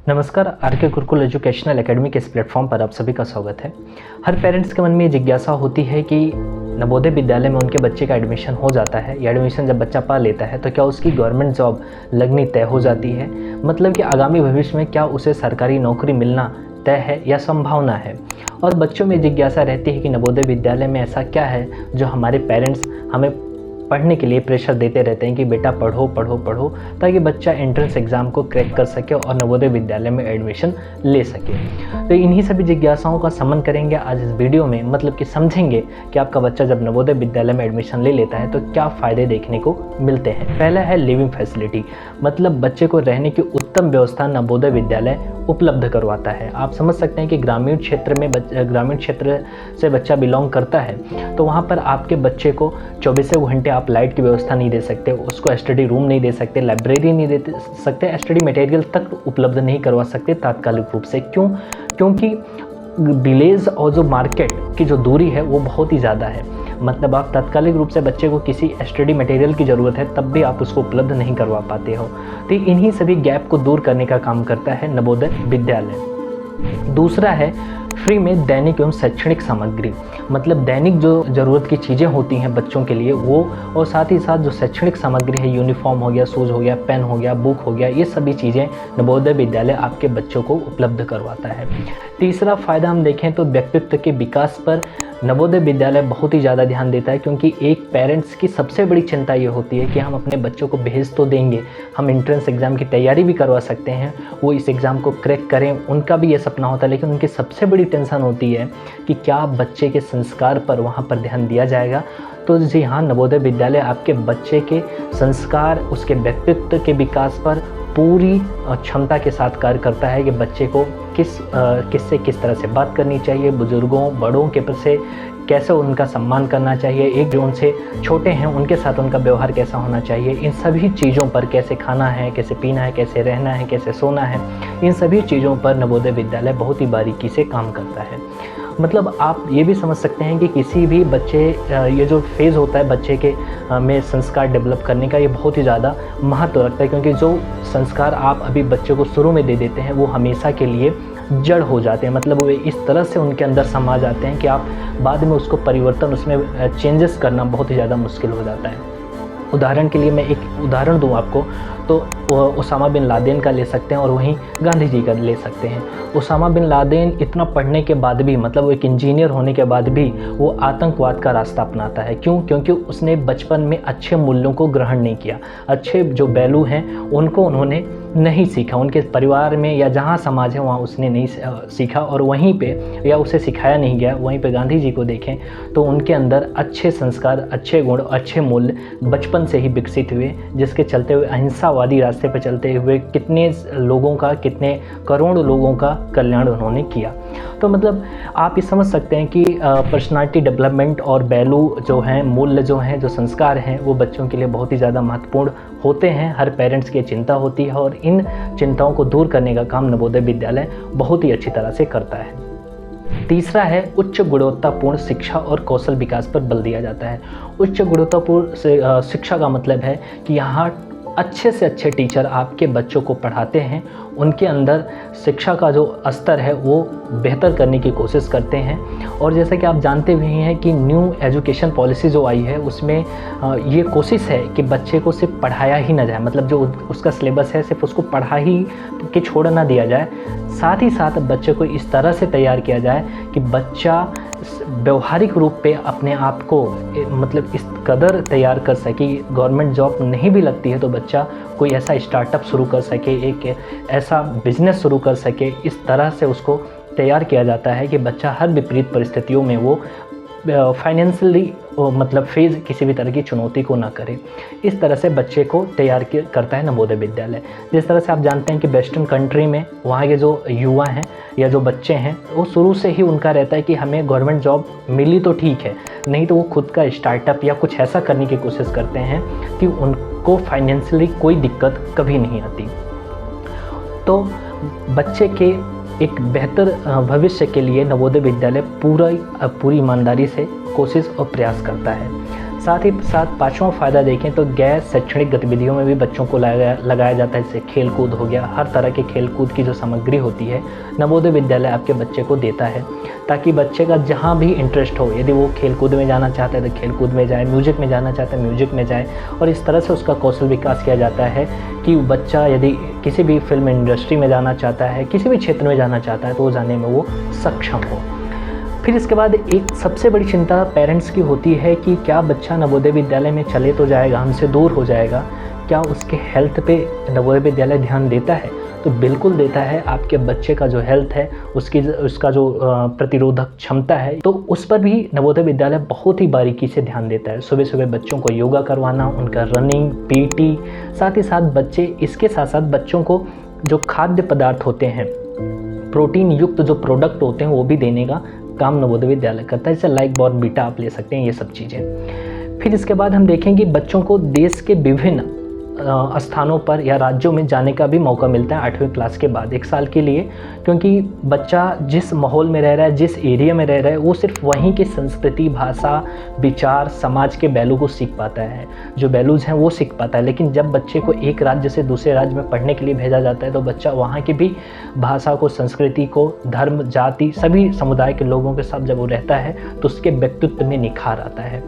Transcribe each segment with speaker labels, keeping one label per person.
Speaker 1: नमस्कार, R K Gurukul educational academy के इस प्लेटफॉर्म पर आप सभी का स्वागत है। हर पेरेंट्स के मन में ये जिज्ञासा होती है कि नवोदय विद्यालय में उनके बच्चे का एडमिशन हो जाता है या एडमिशन जब बच्चा पा लेता है तो क्या उसकी गवर्नमेंट जॉब लगनी तय हो जाती है, मतलब कि आगामी भविष्य में क्या उसे सरकारी नौकरी मिलना तय है या संभावना है। और बच्चों में जिज्ञासा रहती है कि नवोदय विद्यालय में ऐसा क्या है जो हमारे पेरेंट्स हमें पढ़ने के लिए प्रेशर देते रहते हैं कि बेटा पढ़ो पढ़ो पढ़ो, ताकि बच्चा एंट्रेंस एग्ज़ाम को क्रैक कर सके और नवोदय विद्यालय में एडमिशन ले सके। तो इन्हीं सभी जिज्ञासाओं का समन करेंगे आज इस वीडियो में, मतलब कि समझेंगे कि आपका बच्चा जब नवोदय विद्यालय में एडमिशन ले लेता है तो क्या फ़ायदे देखने को मिलते हैं। पहला है लिविंग फैसिलिटी, मतलब बच्चे को रहने की उत्तम व्यवस्था नवोदय विद्यालय उपलब्ध करवाता है। आप समझ सकते हैं कि ग्रामीण क्षेत्र से बच्चा बिलोंग करता है तो वहाँ पर आपके बच्चे को 24 घंटे आप लाइट की व्यवस्था नहीं दे सकते, उसको स्टडी रूम नहीं दे सकते, लाइब्रेरी नहीं दे सकते, स्टडी मटेरियल तक उपलब्ध नहीं करवा सकते तात्कालिक रूप से। क्योंकि विलेज और जो मार्केट की जो दूरी है वो बहुत ही ज़्यादा है। मतलब आप तात्कालिक रूप से बच्चे को किसी स्टडी मटेरियल की ज़रूरत है तब भी आप उसको उपलब्ध नहीं करवा पाते हो। तो इन्हीं सभी गैप को दूर करने का काम करता है नवोदय विद्यालय। दूसरा है फ्री में दैनिक एवं शैक्षणिक सामग्री, मतलब दैनिक जो ज़रूरत की चीज़ें होती हैं बच्चों के लिए वो, और साथ ही साथ जो शैक्षणिक सामग्री है, यूनिफॉर्म हो गया, शूज़ हो गया, पेन हो गया, बुक हो गया, ये सभी चीज़ें नवोदय विद्यालय आपके बच्चों को उपलब्ध करवाता है। तीसरा फ़ायदा हम देखें तो व्यक्तित्व के विकास पर नवोदय विद्यालय बहुत ही ज़्यादा ध्यान देता है, क्योंकि एक पेरेंट्स की सबसे बड़ी चिंता ये होती है कि हम अपने बच्चों को भेज तो देंगे, हम एंट्रेंस एग्ज़ाम की तैयारी भी करवा सकते हैं, वो इस एग्ज़ाम को क्रैक करें, उनका भी ये सपना होता है, लेकिन उनकी सबसे बड़ी टेंशन होती है कि क्या बच्चे के संस्कार पर वहाँ पर ध्यान दिया जाएगा। तो जी हाँ, नवोदय विद्यालय आपके बच्चे के संस्कार, उसके व्यक्तित्व के विकास पर पूरी क्षमता के साथ कार्य करता है कि बच्चे को किससे किस तरह से बात करनी चाहिए, बुजुर्गों बड़ों के प्रति कैसे उनका सम्मान करना चाहिए, एक जो उनसे छोटे हैं उनके साथ उनका व्यवहार कैसा होना चाहिए, इन सभी चीज़ों पर, कैसे खाना है, कैसे पीना है, कैसे रहना है, कैसे सोना है, इन सभी चीज़ों पर नवोदय विद्यालय बहुत ही बारीकी से काम करता है। मतलब आप ये भी समझ सकते हैं कि किसी भी बच्चे, ये जो फेज़ होता है बच्चे के में संस्कार डेवलप करने का, ये बहुत ही ज़्यादा महत्व रखता है, क्योंकि जो संस्कार आप अभी बच्चे को शुरू में दे देते हैं वो हमेशा के लिए जड़ हो जाते हैं। मतलब वे इस तरह से उनके अंदर समा जाते हैं कि आप बाद में उसको परिवर्तन, उसमें चेंजेस करना बहुत ही ज़्यादा मुश्किल हो जाता है। उदाहरण के लिए मैं एक उदाहरण दूं आपको तो ओसामा बिन लादेन का ले सकते हैं और वहीं गांधी जी का ले सकते हैं। ओसामा बिन लादेन इतना पढ़ने के बाद भी, मतलब वो एक इंजीनियर होने के बाद भी वो आतंकवाद का रास्ता अपनाता है। क्यों? क्योंकि उसने बचपन में अच्छे मूल्यों को ग्रहण नहीं किया, अच्छे जो वैल्यू हैं उनको उन्होंने नहीं सीखा, उनके परिवार में या जहाँ समाज है वहाँ उसने नहीं सीखा, और वहीं पे या उसे सिखाया नहीं गया। वहीं पे गांधी जी को देखें तो उनके अंदर अच्छे संस्कार, अच्छे गुण, अच्छे मूल्य बचपन से ही विकसित हुए, जिसके चलते हुए अहिंसावादी रास्ते पर चलते हुए कितने लोगों का, कितने करोड़ लोगों का कल्याण उन्होंने किया। तो मतलब आप ये समझ सकते हैं कि पर्सनालिटी डेवलपमेंट और वैल्यू जो हैं, मूल्य जो हैं, जो संस्कार हैं, वो बच्चों के लिए बहुत ही ज़्यादा महत्वपूर्ण होते हैं। हर पेरेंट्स की चिंता होती है और इन चिंताओं को दूर करने का काम नवोदय विद्यालय बहुत ही अच्छी तरह से करता है। तीसरा है उच्च गुणवत्तापूर्ण शिक्षा और कौशल विकास पर बल दिया जाता है। उच्च गुणवत्तापूर्ण शिक्षा का मतलब है कि यहाँ अच्छे से अच्छे टीचर आपके बच्चों को पढ़ाते हैं, उनके अंदर शिक्षा का जो स्तर है वो बेहतर करने की कोशिश करते हैं। और जैसा कि आप जानते भी हैं कि न्यू एजुकेशन पॉलिसी जो आई है उसमें ये कोशिश है कि बच्चे को सिर्फ पढ़ाया ही ना जाए, मतलब जो उसका सिलेबस है सिर्फ उसको पढ़ा ही के छोड़ ना दिया जाए, साथ ही साथ बच्चे को इस तरह से तैयार किया जाए कि बच्चा व्यवहारिक रूप पे अपने आप को, मतलब इस कदर तैयार कर सके, गवर्नमेंट जॉब नहीं भी लगती है तो बच्चा कोई ऐसा स्टार्टअप शुरू कर सके, एक ऐसा बिजनेस शुरू कर सके। इस तरह से उसको तैयार किया जाता है कि बच्चा हर विपरीत परिस्थितियों में वो फाइनेंशियली मतलब फेज़ किसी भी तरह की चुनौती को ना करे। इस तरह से बच्चे को तैयार करता है नवोदय विद्यालय। जिस तरह से आप जानते हैं कि वेस्टर्न कंट्री में वहाँ के जो युवा हैं या जो बच्चे हैं वो शुरू से ही उनका रहता है कि हमें गवर्नमेंट जॉब मिली तो ठीक है, नहीं तो वो खुद का स्टार्टअप या कुछ ऐसा करने की कोशिश करते हैं कि उनको फाइनेंशियली कोई दिक्कत कभी नहीं आती। तो बच्चे के एक बेहतर भविष्य के लिए नवोदय विद्यालय पूरी ईमानदारी से कोशिश और प्रयास करता है। साथ ही साथ पाँचवां फ़ायदा देखें तो गैर शैक्षणिक गतिविधियों में भी बच्चों को लगाया जाता है। जैसे खेल कूद हो गया, हर तरह के खेल कूद की जो सामग्री होती है नवोदय विद्यालय आपके बच्चे को देता है, ताकि बच्चे का जहाँ भी इंटरेस्ट हो, यदि वो खेल कूद में जाना चाहता है तो खेल कूद में जाए, म्यूजिक में जाना चाहता है म्यूजिक में जाए, और इस तरह से उसका कौशल विकास किया जाता है कि बच्चा यदि किसी भी फिल्म इंडस्ट्री में जाना चाहता है, किसी भी क्षेत्र में जाना चाहता है तो वो जाने में वो सक्षम हो। फिर इसके बाद एक सबसे बड़ी चिंता पेरेंट्स की होती है कि क्या बच्चा नवोदय विद्यालय में चले तो जाएगा, हमसे दूर हो जाएगा, क्या उसके हेल्थ पे नवोदय विद्यालय ध्यान देता है? तो बिल्कुल देता है। आपके बच्चे का जो हेल्थ है, उसका जो प्रतिरोधक क्षमता है, तो उस पर भी नवोदय विद्यालय बहुत ही बारीकी से ध्यान देता है। सुबह सुबह बच्चों को योगा करवाना, उनका रनिंग, पीटी, साथ ही साथ इसके साथ साथ बच्चों को जो खाद्य पदार्थ होते हैं, प्रोटीन युक्त जो प्रोडक्ट होते हैं वो भी देने का काम नवोदय विद्यालय करता है। जैसे लाइक बॉर्नवीटा आप ले सकते हैं, ये सब चीज़ें। फिर इसके बाद हम देखेंगे बच्चों को देश के विभिन्न स्थानों पर या राज्यों में जाने का भी मौका मिलता है 8वीं क्लास के बाद 1 साल के लिए, क्योंकि बच्चा जिस माहौल में रह रहा है, जिस एरिया में रह रहा है, वो सिर्फ वहीं की संस्कृति, भाषा, विचार, समाज के वैल्यू को सीख पाता है, जो वैल्यूज़ हैं वो सीख पाता है। लेकिन जब बच्चे को एक राज्य से दूसरे राज्य में पढ़ने के लिए भेजा जाता है तो बच्चा वहाँ की भी भाषा को, संस्कृति को, धर्म, जाति, सभी समुदाय के लोगों के साथ जब वो रहता है तो उसके व्यक्तित्व में निखार आता है।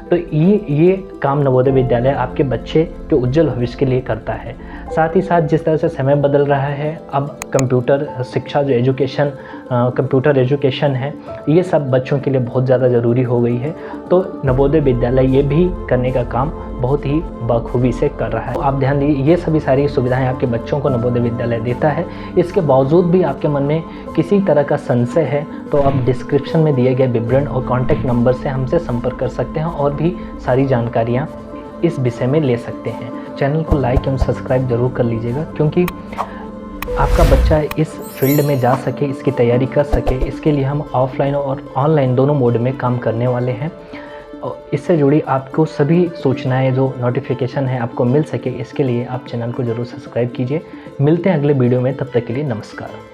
Speaker 1: तो ये काम नवोदय विद्यालय आपके बच्चे के उज्जवल भविष्य के लिए करता है। साथ ही साथ जिस तरह से समय बदल रहा है, अब कंप्यूटर शिक्षा जो एजुकेशन, कंप्यूटर एजुकेशन है, ये सब बच्चों के लिए बहुत ज़्यादा ज़रूरी हो गई है। तो नवोदय विद्यालय ये भी करने का काम बहुत ही बखूबी से कर रहा है। तो आप ध्यान दीजिए, ये सभी सारी सुविधाएं आपके बच्चों को नवोदय विद्यालय देता है। इसके बावजूद भी आपके मन में किसी तरह का संशय है तो आप डिस्क्रिप्शन में दिए गए विवरण और कॉन्टैक्ट नंबर से हमसे संपर्क कर सकते हैं और भी सारी जानकारियाँ इस विषय में ले सकते हैं। चैनल को लाइक एवं सब्सक्राइब जरूर कर लीजिएगा, क्योंकि आपका बच्चा इस फील्ड में जा सके, इसकी तैयारी कर सके, इसके लिए हम ऑफलाइन और ऑनलाइन दोनों मोड में काम करने वाले हैं। और इससे जुड़ी आपको सभी सूचनाएं, जो नोटिफिकेशन है, आपको मिल सके, इसके लिए आप चैनल को ज़रूर सब्सक्राइब कीजिए। मिलते हैं अगले वीडियो में, तब तक के लिए नमस्कार।